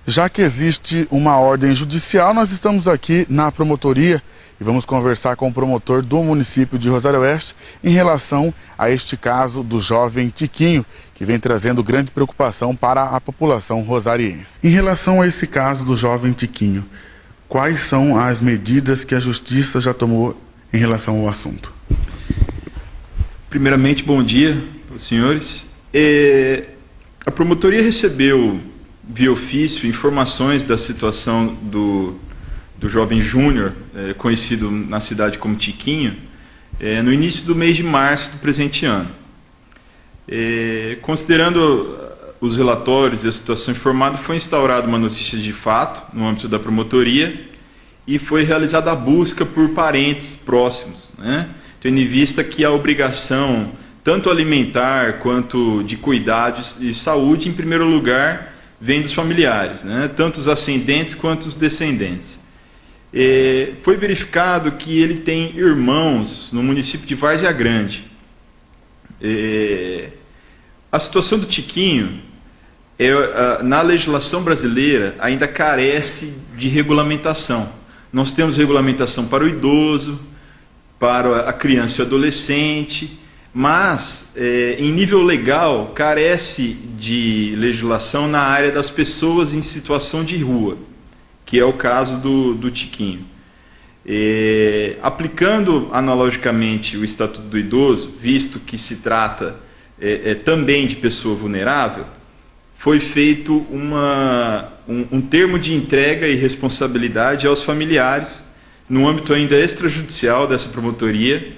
Já que existe uma ordem judicial, nós estamos aqui na promotoria e vamos conversar com o promotor do município de Rosário Oeste em relação a este caso do jovem Tiquinho, que vem trazendo grande preocupação para a população rosariense. Em relação a esse caso do jovem Tiquinho, quais são as medidas que a Justiça já tomou em relação ao assunto? Primeiramente, bom dia para os senhores. A promotoria recebeu, via ofício, informações da situação do jovem Júnior, conhecido na cidade como Tiquinho, no início do mês de março do presente ano. Considerando os relatórios e a situação informada, foi instaurada uma notícia de fato no âmbito da promotoria e foi realizada a busca por parentes próximos, né? Tendo em vista que a obrigação, tanto alimentar quanto de cuidados e saúde, em primeiro lugar, vem dos familiares, né? Tanto os ascendentes quanto os descendentes. Foi verificado que ele tem irmãos no município de Várzea Grande. A situação do Tiquinho, na legislação brasileira, ainda carece de regulamentação. Nós temos regulamentação para o idoso, para a criança e o adolescente, mas, em nível legal, carece de legislação na área das pessoas em situação de rua, que é o caso do Tiquinho. Aplicando analogicamente o Estatuto do Idoso, visto que se trata também de pessoa vulnerável, foi feito um termo de entrega e responsabilidade aos familiares, no âmbito ainda extrajudicial dessa promotoria.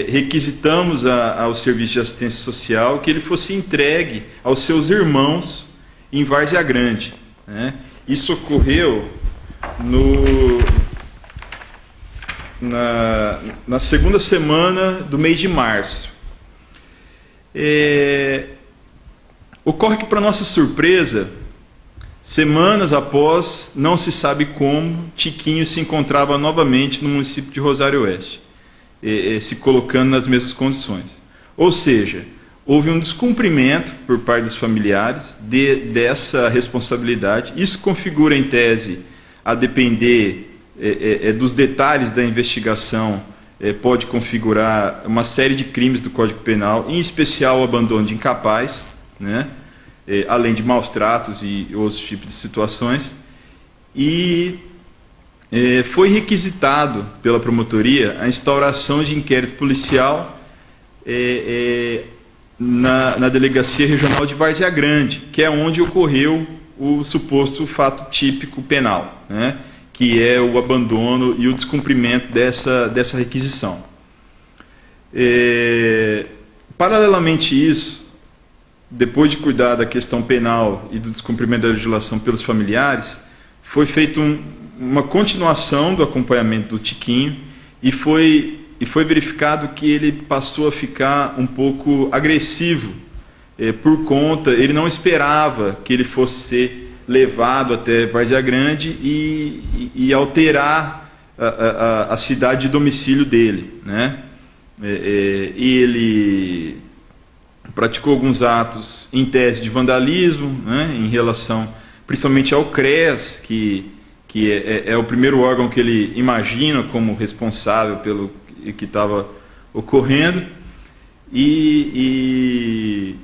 Requisitamos ao Serviço de Assistência Social que ele fosse entregue aos seus irmãos em Várzea Grande, né? Isso ocorreu na segunda semana do mês de março. Ocorre que, para nossa surpresa, semanas após, não se sabe como, Tiquinho se encontrava novamente no município de Rosário Oeste, se colocando nas mesmas condições. Ou seja, houve um descumprimento por parte dos familiares dessa responsabilidade. Isso configura, em tese, a depender dos detalhes da investigação, pode configurar uma série de crimes do Código Penal, em especial o abandono de incapaz, né? Além de maus tratos e outros tipos de situações. E foi requisitado pela promotoria a instauração de inquérito policial na Delegacia Regional de Várzea Grande, que é onde ocorreu o suposto fato típico penal, né? Que é o abandono e o descumprimento dessa requisição. Paralelamente a isso, depois de cuidar da questão penal e do descumprimento da legislação pelos familiares, foi feita uma continuação do acompanhamento do Tiquinho e foi verificado que ele passou a ficar um pouco agressivo, por conta, ele não esperava que ele fosse ser levado até Várzea Grande e alterar a cidade de domicílio dele, né? E ele praticou alguns atos em tese de vandalismo, né, em relação principalmente ao CREAS, que é o primeiro órgão que ele imagina como responsável pelo que estava ocorrendo, e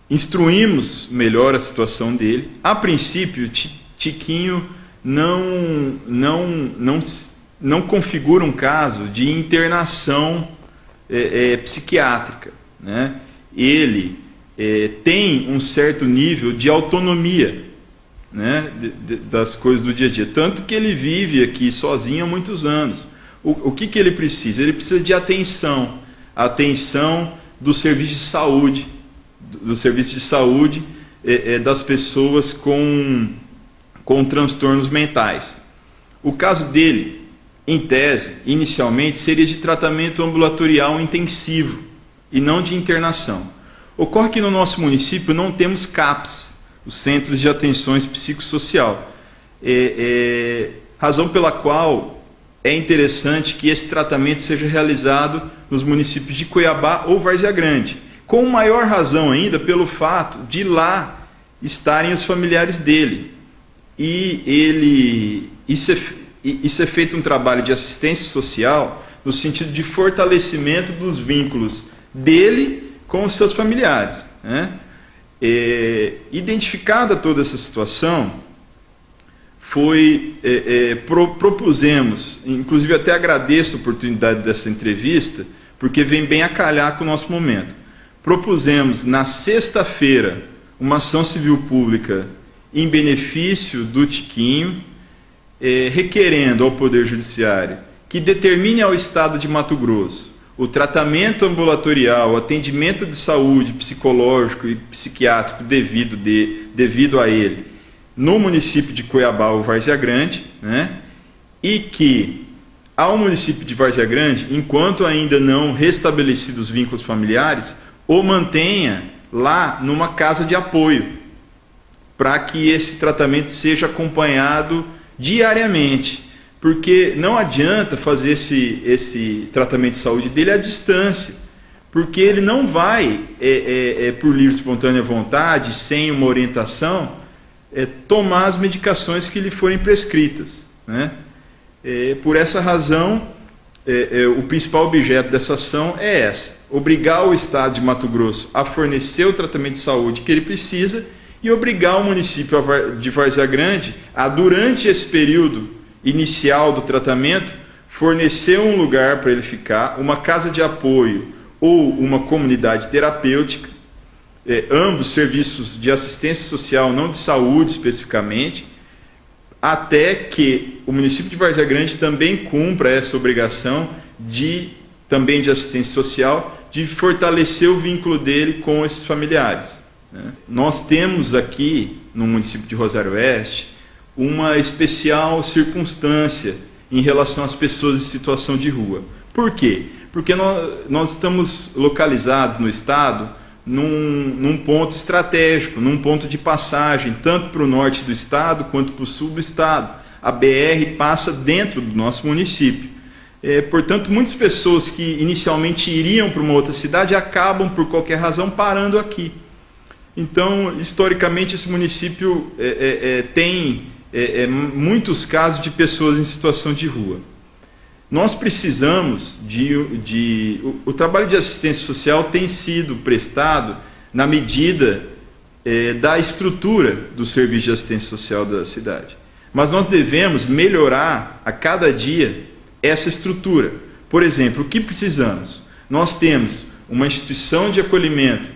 instruímos melhor a situação dele. A princípio, Tiquinho não configura um caso de internação psiquiátrica, né? Ele tem um certo nível de autonomia, né, das coisas do dia a dia, tanto que ele vive aqui sozinho há muitos anos. O que ele precisa? Ele precisa de atenção do serviço de saúde, das pessoas com transtornos mentais. O caso dele, em tese, inicialmente, seria de tratamento ambulatorial intensivo e não de internação. Ocorre que no nosso município não temos CAPS, os Centros de Atenções Psicossocial, razão pela qual é interessante que esse tratamento seja realizado nos municípios de Cuiabá ou Várzea Grande, com maior razão ainda pelo fato de lá estarem os familiares dele, e ser feito um trabalho de assistência social no sentido de fortalecimento dos vínculos dele com os seus familiares, né? Identificada toda essa situação, propusemos, inclusive até agradeço a oportunidade dessa entrevista, porque vem bem a calhar com o nosso momento. Propusemos na sexta-feira uma ação civil pública em benefício do Tiquinho, requerendo ao Poder Judiciário que determine ao Estado de Mato Grosso o tratamento ambulatorial, o atendimento de saúde psicológico e psiquiátrico devido a ele no município de Cuiabá ou Várzea Grande, né? E que ao município de Várzea Grande, enquanto ainda não restabelecidos os vínculos familiares, o mantenha lá numa casa de apoio, para que esse tratamento seja acompanhado diariamente. Porque não adianta fazer esse tratamento de saúde dele à distância, porque ele não vai, por livre e espontânea vontade, sem uma orientação, tomar as medicações que lhe forem prescritas, né? Por essa razão, o principal objeto dessa ação é essa: obrigar o Estado de Mato Grosso a fornecer o tratamento de saúde que ele precisa e obrigar o município de Várzea Grande a, durante esse período inicial do tratamento, fornecer um lugar para ele ficar, uma casa de apoio ou uma comunidade terapêutica, ambos serviços de assistência social, não de saúde especificamente, até que o município de Várzea Grande também cumpra essa obrigação também de assistência social, de fortalecer o vínculo dele com esses familiares, né? Nós temos aqui, no município de Rosário Oeste, uma especial circunstância em relação às pessoas em situação de rua. Por quê? Porque nós estamos localizados no estado num ponto estratégico, num ponto de passagem, tanto para o norte do estado quanto para o sul do estado. A BR passa dentro do nosso município. Portanto, muitas pessoas que inicialmente iriam para uma outra cidade acabam, por qualquer razão, parando aqui. Então, historicamente, esse município tem muitos casos de pessoas em situação de rua. Nós precisamos o trabalho de assistência social tem sido prestado na medida da estrutura do serviço de assistência social da cidade. Mas nós devemos melhorar a cada dia essa estrutura. Por exemplo, o que precisamos? Nós temos uma instituição de acolhimento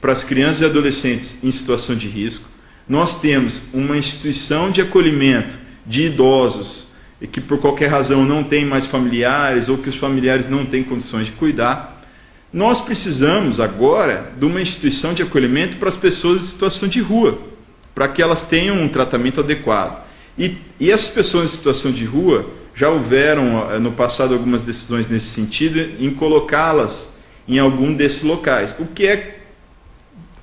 para as crianças e adolescentes em situação de risco. Nós temos uma instituição de acolhimento de idosos que por qualquer razão não tem mais familiares ou que os familiares não têm condições de cuidar. Nós precisamos agora de uma instituição de acolhimento para as pessoas em situação de rua, para que elas tenham um tratamento adequado. E essas pessoas em situação de rua, já houveram no passado algumas decisões nesse sentido, em colocá-las em algum desses locais, o que é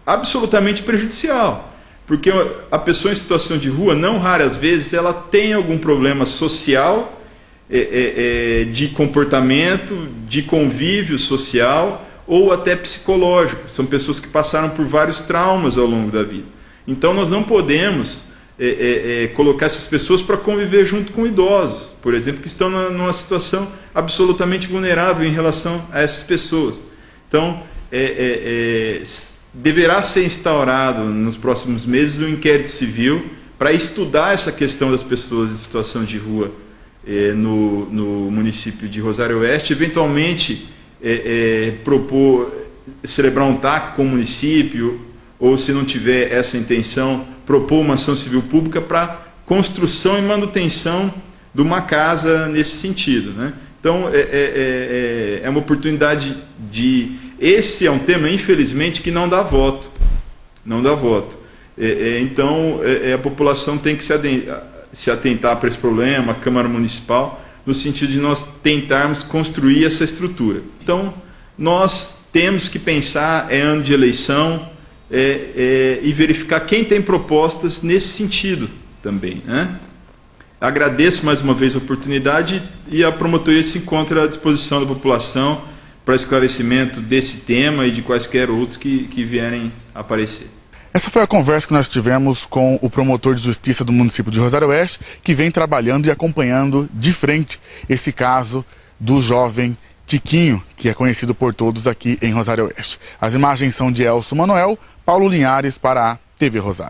absolutamente prejudicial. Porque a pessoa em situação de rua, não raras vezes, ela tem algum problema social, de comportamento, de convívio social, ou até psicológico. São pessoas que passaram por vários traumas ao longo da vida. Então, nós não podemos colocar essas pessoas para conviver junto com idosos, por exemplo, que estão numa situação absolutamente vulnerável em relação a essas pessoas. Então, deverá ser instaurado nos próximos meses um inquérito civil para estudar essa questão das pessoas em situação de rua no município de Rosário Oeste, eventualmente celebrar um TAC com o município, ou se não tiver essa intenção, propor uma ação civil pública para construção e manutenção de uma casa nesse sentido, né? Então, é uma oportunidade de... Esse é um tema, infelizmente, que não dá voto. Não dá voto. Então, a população tem que se atentar para esse problema, a Câmara Municipal, no sentido de nós tentarmos construir essa estrutura. Então, nós temos que pensar, ano de eleição, e verificar quem tem propostas nesse sentido também, né? Agradeço mais uma vez a oportunidade e a promotoria se encontra à disposição da população para esclarecimento desse tema e de quaisquer outros que vierem aparecer. Essa foi a conversa que nós tivemos com o promotor de justiça do município de Rosário Oeste, que vem trabalhando e acompanhando de frente esse caso do jovem Tiquinho, que é conhecido por todos aqui em Rosário Oeste. As imagens são de Elcio Manuel, Paulo Linhares para a TV Rosário.